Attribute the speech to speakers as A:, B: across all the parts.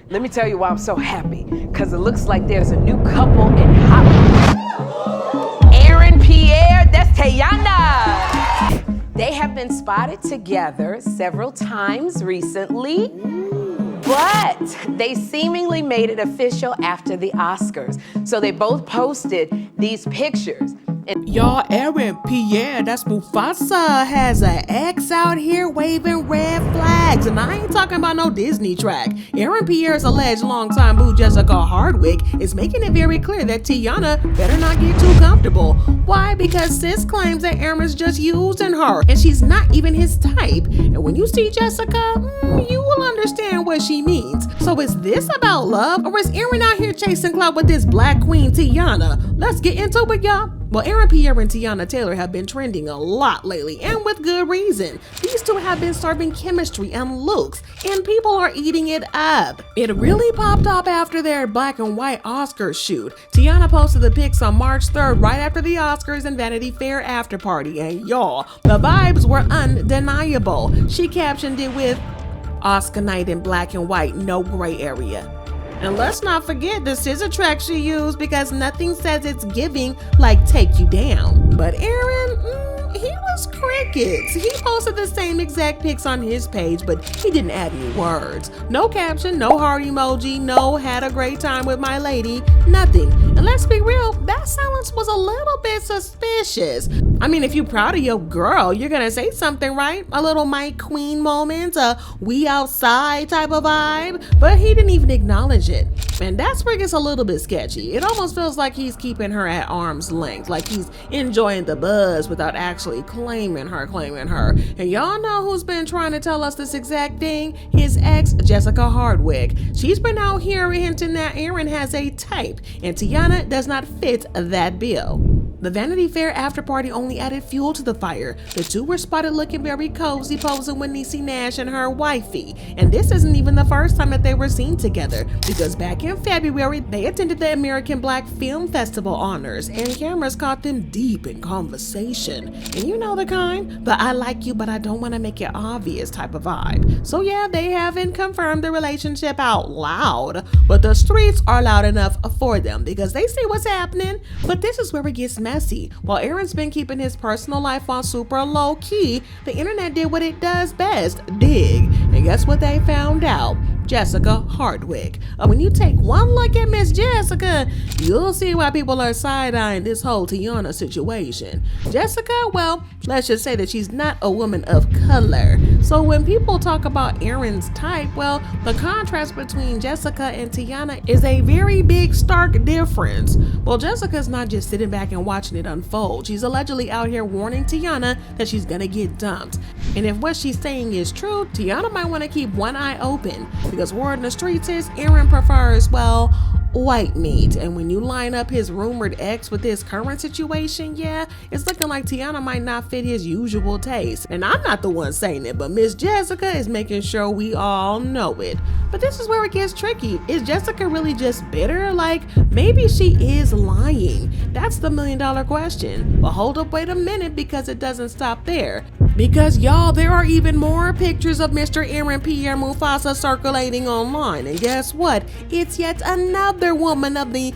A: Let me tell you why I'm so happy. Because it looks like there's a new couple in Hardwick. Aaron, Pierre, that's Teyana. They have been spotted together several times recently. But they seemingly made it official after the Oscars. So they both posted these pictures.
B: Y'all, Aaron, Pierre, that's Mufasa, has an X out here waving red flags. And I ain't talking about no Disney track. Aaron Pierre's alleged longtime boo Jessica Hardwick is making it very clear that Tiana better not get too comfortable. Why? Because sis claims that Aaron's just using her and she's not even his type. And when you see Jessica, you will understand what she means. So is this about love, or is Aaron out here chasing clout with this black queen Tiana? Let's get into it, y'all. Well, Aaron, Pierre, and Teyana Taylor have been trending a lot lately, and with good reason. These two have been serving chemistry and looks, and people are eating it up. It really popped up after their black and white Oscar shoot. Tiana posted the pics on March 3rd, right after the Oscars and Vanity Fair after party, and y'all, the vibes were undeniable. She captioned it with, "Oscar night in black and white, no gray area." And let's not forget the scissor track she used, because nothing says it's giving like Take You Down. But Aaron, he was crickets. He posted the same exact pics on his page, but he didn't add any words. No caption, no heart emoji, no had a great time with my lady, nothing. And let's be real, that silence was a little bit suspicious. I mean, if you're proud of your girl, you're gonna say something, right? A little my queen moment, a we outside type of vibe, but he didn't even acknowledge it. And that's where it gets a little bit sketchy. It almost feels like he's keeping her at arm's length, like he's enjoying the buzz without actually claiming her. And y'all know who's been trying to tell us this exact thing? His ex, Jessica Hardwick. She's been out here hinting that Aaron has a type, and Tiana does not fit that bill. The Vanity Fair after party only added fuel to the fire. The two were spotted looking very cozy, posing with Niecy Nash and her wifey. And this isn't even the first time that they were seen together, because back in February, they attended the American Black Film Festival honors, and cameras caught them deep in conversation. And you know the kind, the I like you but I don't want to make it obvious type of vibe. So yeah, they haven't confirmed the relationship out loud, but the streets are loud enough for them because they see what's happening. But this is where it gets messy. While Aaron's been keeping his personal life on super low key, the internet did what it does best, dig. And guess what they found out? Jessica Hardwick. When you take one look at Miss Jessica, you'll see why people are side-eyeing this whole Tiana situation. Jessica, well, let's just say that she's not a woman of color. So when people talk about Aaron's type, well, the contrast between Jessica and Tiana is a very big, stark difference. Well, Jessica's not just sitting back and watching it unfold. She's allegedly out here warning Tiana that she's gonna get dumped. And if what she's saying is true, Tiana might want to keep one eye open, because word in the streets is Aaron prefers, well, white meat. And when you line up his rumored ex with his current situation, yeah, it's looking like Tiana might not fit his usual taste. And I'm not the one saying it, but Miss Jessica is making sure we all know it. But this is where it gets tricky. Is Jessica really just bitter? Like, maybe she is lying. That's the million-dollar question. But hold up, wait a minute, because it doesn't stop there. Because y'all, there are even more pictures of Mr. Aaron Pierre Mufasa circulating online. And guess what? It's yet another woman of the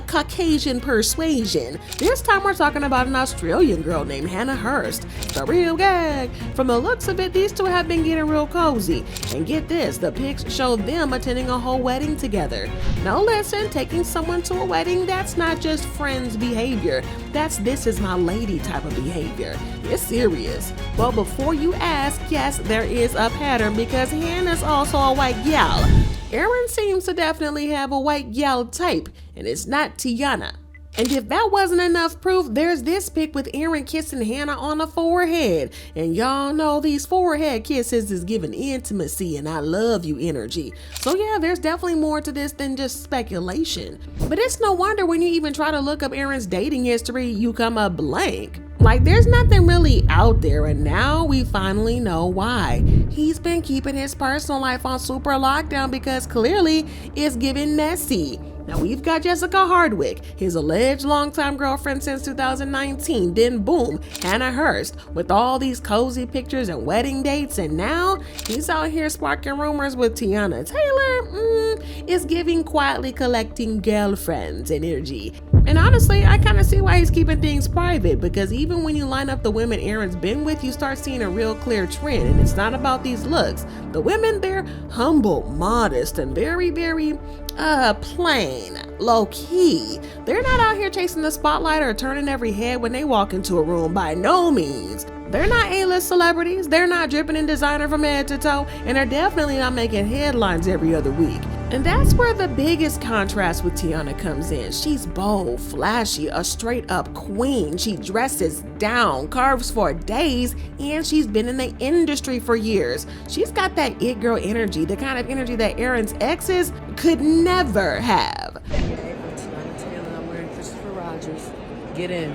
B: Caucasian persuasion. This time we're talking about an Australian girl named Hannah Hurst. It's a real gag. From the looks of it, these two have been getting real cozy. And get this, the pics show them attending a whole wedding together. Now listen, taking someone to a wedding, that's not just friends behavior. That's this is my lady type of behavior. It's serious. Well, before you ask, yes, there is a pattern, because Hannah's also a white gal. Aaron seems to definitely have a white gal type, and it's not Tiana. And if that wasn't enough proof, there's this pic with Aaron kissing Hannah on the forehead. And y'all know these forehead kisses is giving intimacy and I love you energy. So yeah, there's definitely more to this than just speculation. But it's no wonder when you even try to look up Aaron's dating history, you come up blank. Like, there's nothing really out there, and now we finally know why. He's been keeping his personal life on super lockdown because clearly it's giving messy. Now we've got Jessica Hardwick, his alleged longtime girlfriend since 2019, then boom, Hannah Hurst, with all these cozy pictures and wedding dates, and now he's out here sparking rumors with Teyana Taylor. is giving quietly collecting girlfriends energy. And honestly, I kind of see why he's keeping things private, because even when you line up the women Aaron's been with, you start seeing a real clear trend, and it's not about these looks. The women, they're humble, modest, and very, very plain, low-key. They're not out here chasing the spotlight or turning every head when they walk into a room, by no means. They're not A-list celebrities, they're not dripping in designer from head to toe, and they're definitely not making headlines every other week. And that's where the biggest contrast with Tiana comes in. She's bold, flashy, a straight up queen. She dresses down, curves for days, and she's been in the industry for years. She's got that it girl energy, the kind of energy that Aaron's exes could never have.
A: Hey, I'm Teyana Taylor. I'm wearing Christopher Rogers. Get in.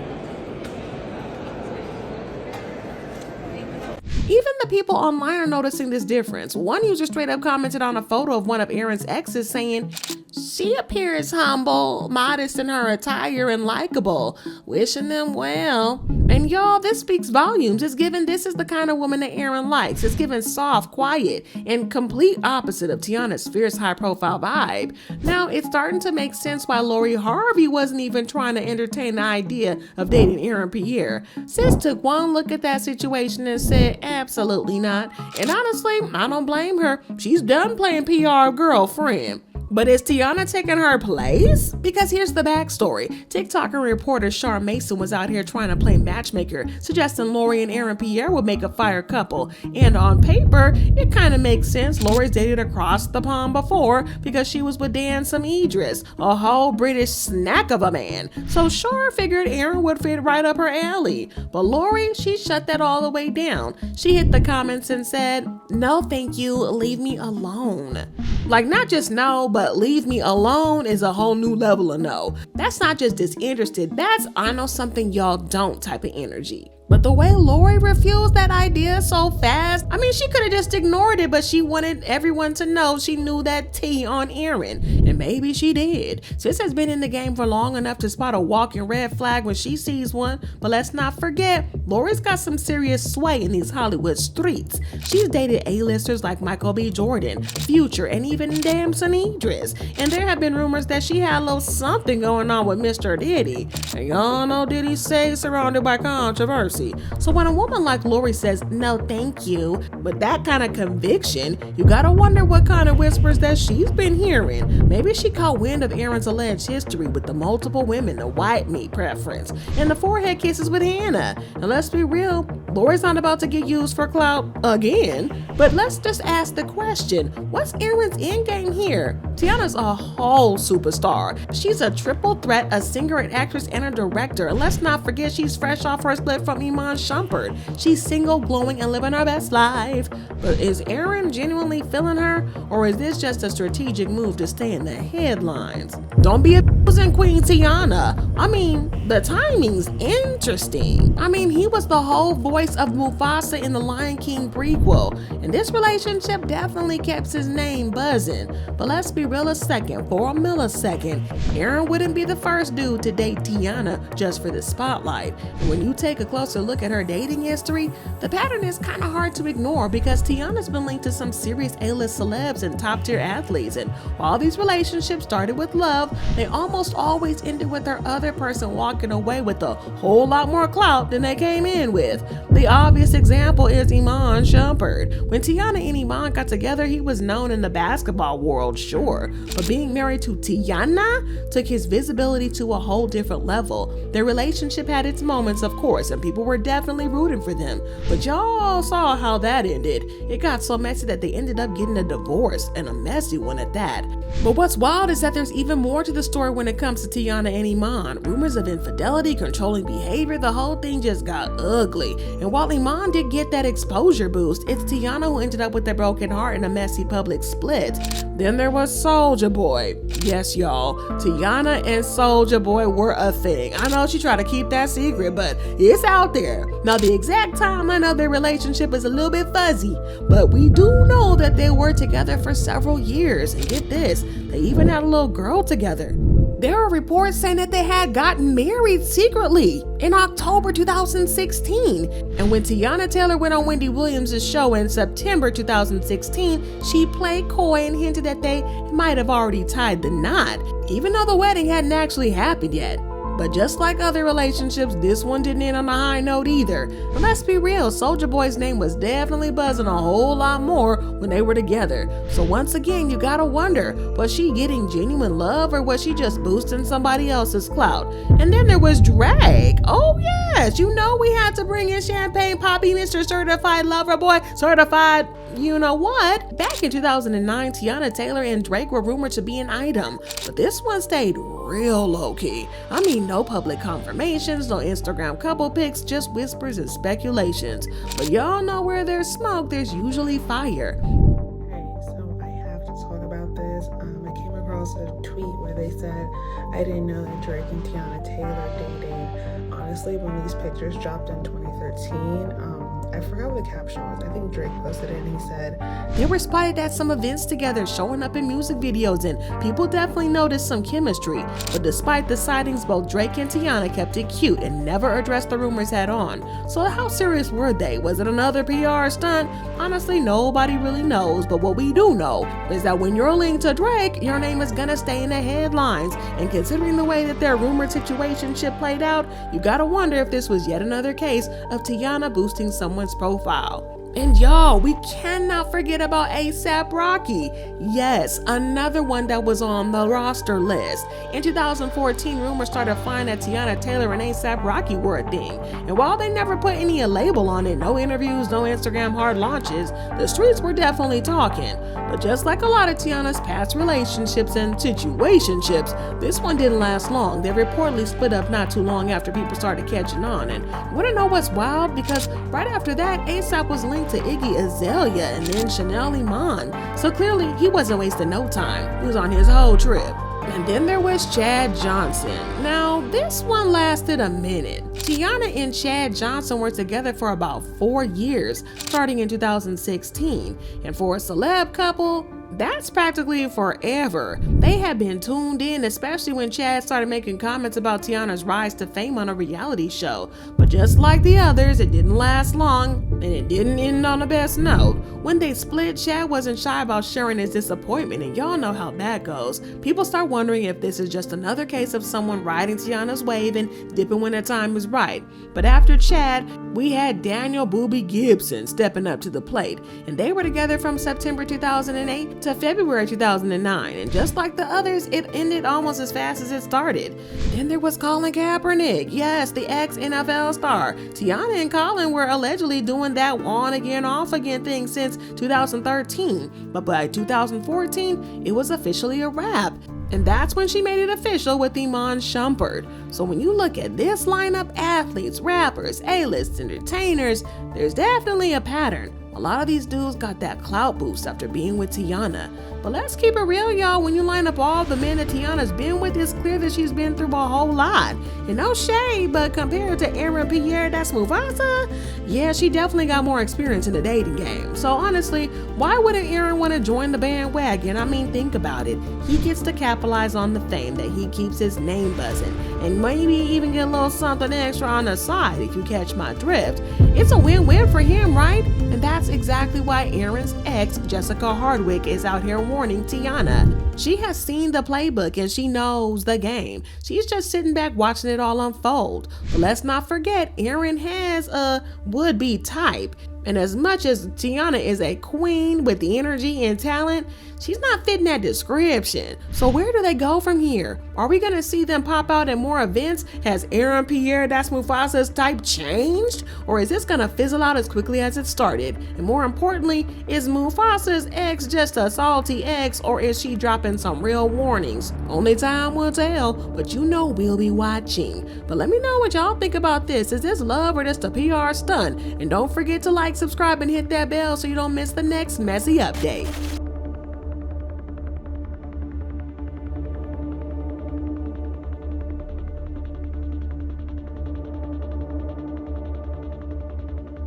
B: Even the people online are noticing this difference. One user straight up commented on a photo of one of Aaron's exes saying, "She appears humble, modest in her attire, and likable. Wishing them well." And y'all, this speaks volumes. It's given this is the kind of woman that Aaron likes. It's given soft, quiet, and complete opposite of Tiana's fierce, high-profile vibe. Now, it's starting to make sense why Harvey wasn't even trying to entertain the idea of dating Aaron Pierre. Sis took one look at that situation and said, absolutely not. And honestly, I don't blame her. She's done playing PR girlfriend. But is Tiana taking her place? Because here's the backstory. TikToker and reporter Shar Mason was out here trying to play matchmaker, suggesting Lori and Aaron Pierre would make a fire couple. And on paper, it kind of makes sense. Lori's dated across the pond before because she was with Dan some Idris, a whole British snack of a man. So Shar figured Aaron would fit right up her alley. But Lori, she shut that all the way down. She hit the comments and said, "No, thank you, leave me alone." Like, not just no, but leave me alone is a whole new level of no. That's not just disinterested, that's I know something y'all don't type of energy. But the way Lori refused that idea so fast, I mean, she could have just ignored it, but she wanted everyone to know she knew that tea on Aaron. And maybe she did. Sis has been in the game for long enough to spot a walking red flag when she sees one. But let's not forget, Lori's got some serious sway in these Hollywood streets. She's dated A-listers like Michael B. Jordan, Future, and even Damson Idris. And there have been rumors that she had a little something going on with Mr. Diddy. And y'all know Diddy stays surrounded by controversy. So when a woman like Lori says, "No, thank you," with that kind of conviction, you gotta wonder what kind of whispers that she's been hearing. Maybe she caught wind of Aaron's alleged history with the multiple women, the white meat preference, and the forehead kisses with Hannah. And let's be real, Lori's not about to get used for clout again. But let's just ask the question, what's Aaron's endgame here? Tiana's a whole superstar. She's a triple threat, a singer, an actress, and a director. And let's not forget she's fresh off her split from Iman Shumpert. She's single, glowing, and living her best life. But is Aaron genuinely feeling her? Or is this just a strategic move to stay in the headlines? Don't be abusing Queen Tiana. I mean, the timing's interesting. I mean, he was the whole voice of Mufasa in the Lion King prequel. And this relationship definitely kept his name buzzing. But let's be real a second, for a millisecond, Aaron wouldn't be the first dude to date Tiana just for the spotlight. And when you take a closer look at her dating history, the pattern is kind of hard to ignore because Tiana's been linked to some serious A-list celebs and top-tier athletes. And while these relationships started with love, they almost always ended with their other person walking away with a whole lot more clout than they came in with. The obvious example is Iman Shumpert. When Tiana and Iman got together, he was known in the basketball world, sure, but being married to Tiana took his visibility to a whole different level. Their relationship had its moments, of course, and people were definitely rooting for them, but y'all saw how that ended. It got so messy that they ended up getting a divorce, and a messy one at that. But what's wild is that there's even more to the story when it comes to Tiana and Iman. Rumors of infidelity, controlling behavior, the whole thing just got ugly. And while Iman did get that exposure boost, it's Tiana who ended up with a broken heart and a messy public split. Then there was Soulja Boy. Yes, y'all, Tiana and Soulja Boy were a thing. I know she tried to keep that secret, but it's out there. Now, the exact timeline of their relationship is a little bit fuzzy, but we do know that they were together for several years. And get this, they even had a little girl together. There are reports saying that they had gotten married secretly in October 2016. And when Teyana Taylor went on Wendy Williams' show in September 2016, she played coy and hinted that they might have already tied the knot, even though the wedding hadn't actually happened yet. But just like other relationships, this one didn't end on a high note either. But let's be real, Soulja Boy's name was definitely buzzing a whole lot more when they were together. So once again, you gotta wonder, was she getting genuine love or was she just boosting somebody else's clout? And then there was Drake. Oh yes, you know we had to bring in Champagne Poppy, Mr. Certified Lover Boy, certified you know what? Back in 2009, Teyana Taylor and Drake were rumored to be an item, but this one stayed real low-key. I mean, no public confirmations, no Instagram couple pics, just whispers and speculations. But y'all know where there's smoke, there's usually fire.
C: Hey, so I have to talk about this. I came across a tweet where they said, I didn't know that Drake and Tiana Taylor dated. Honestly, when these pictures dropped in 2013, I forgot what the caption was. I think Drake posted it and he said,
B: they were spotted at some events together, showing up in music videos, and people definitely noticed some chemistry. But despite the sightings, both Drake and Tiana kept it cute and never addressed the rumors head on. So how serious were they? Was it another PR stunt? Honestly, nobody really knows, but what we do know is that when you're linked to Drake, your name is gonna stay in the headlines. And considering the way that their rumored situationship played out, you gotta wonder if this was yet another case of Tiana boosting someone's profile. And y'all, we cannot forget about A$AP Rocky. Yes, another one that was on the roster list. In 2014, rumors started flying that Teyana Taylor and A$AP Rocky were a thing. And while they never put any label on it, no interviews, no Instagram hard launches, the streets were definitely talking. But just like a lot of Tiana's past relationships and situationships, this one didn't last long. They reportedly split up not too long after people started catching on. And you wanna know what's wild? Because right after that, A$AP was linked to Iggy Azalea and then Chanel Iman. So clearly he wasn't wasting no time. He was on his whole trip. And then there was Chad Johnson. Now, this one lasted a minute. Tiana and Chad Johnson were together for about 4 years, starting in 2016. And for a celeb couple, that's practically forever. They had been tuned in, especially when Chad started making comments about Tiana's rise to fame on a reality show. But just like the others, it didn't last long, and it didn't end on the best note. When they split, Chad wasn't shy about sharing his disappointment, and y'all know how that goes. People start wondering if this is just another case of someone riding Tiana's wave and dipping when the time is right. But after Chad, we had Daniel Boobie Gibson stepping up to the plate, and they were together from September 2008 to February 2009, and just like the others, it ended almost as fast as it started. Then there was Colin Kaepernick, yes, the ex-NFL star. Tiana and Colin were allegedly doing that on again, off again thing since 2013, but by 2014, it was officially a wrap. And that's when she made it official with Iman Shumpert. So when you look at this lineup, athletes, rappers, A-list entertainers, there's definitely a pattern. A lot of these dudes got that clout boost after being with Tiana. But let's keep it real, y'all. When you line up all the men that Tiana's been with, it's clear that she's been through a whole lot. And no shade, but compared to Aaron Pierre, that's Mufasa, yeah, she definitely got more experience in the dating game. So honestly, why wouldn't Aaron want to join the bandwagon? I mean, think about it. He gets to capitalize on the fame that he keeps his name buzzing, and maybe even get a little something extra on the side, if you catch my drift. It's a win-win for him, right? And that's exactly why Aaron's ex, Jessica Hardwick, is out here warning Tiana. She has seen the playbook and she knows the game. She's just sitting back watching it all unfold. But let's not forget, Aaron has a would-be type. And as much as Tiana is a queen with the energy and talent, she's not fitting that description. So where do they go from here? Are we gonna see them pop out at more events? Has Aaron Pierre, that's Mufasa's type, changed? Or is this gonna fizzle out as quickly as it started? And more importantly, is Mufasa's ex just a salty ex, or is she dropping some real warnings? Only time will tell, but you know we'll be watching. But let me know what y'all think about this. Is this love or just a PR stunt? And don't forget to like, subscribe, and hit that bell so you don't miss the next messy update.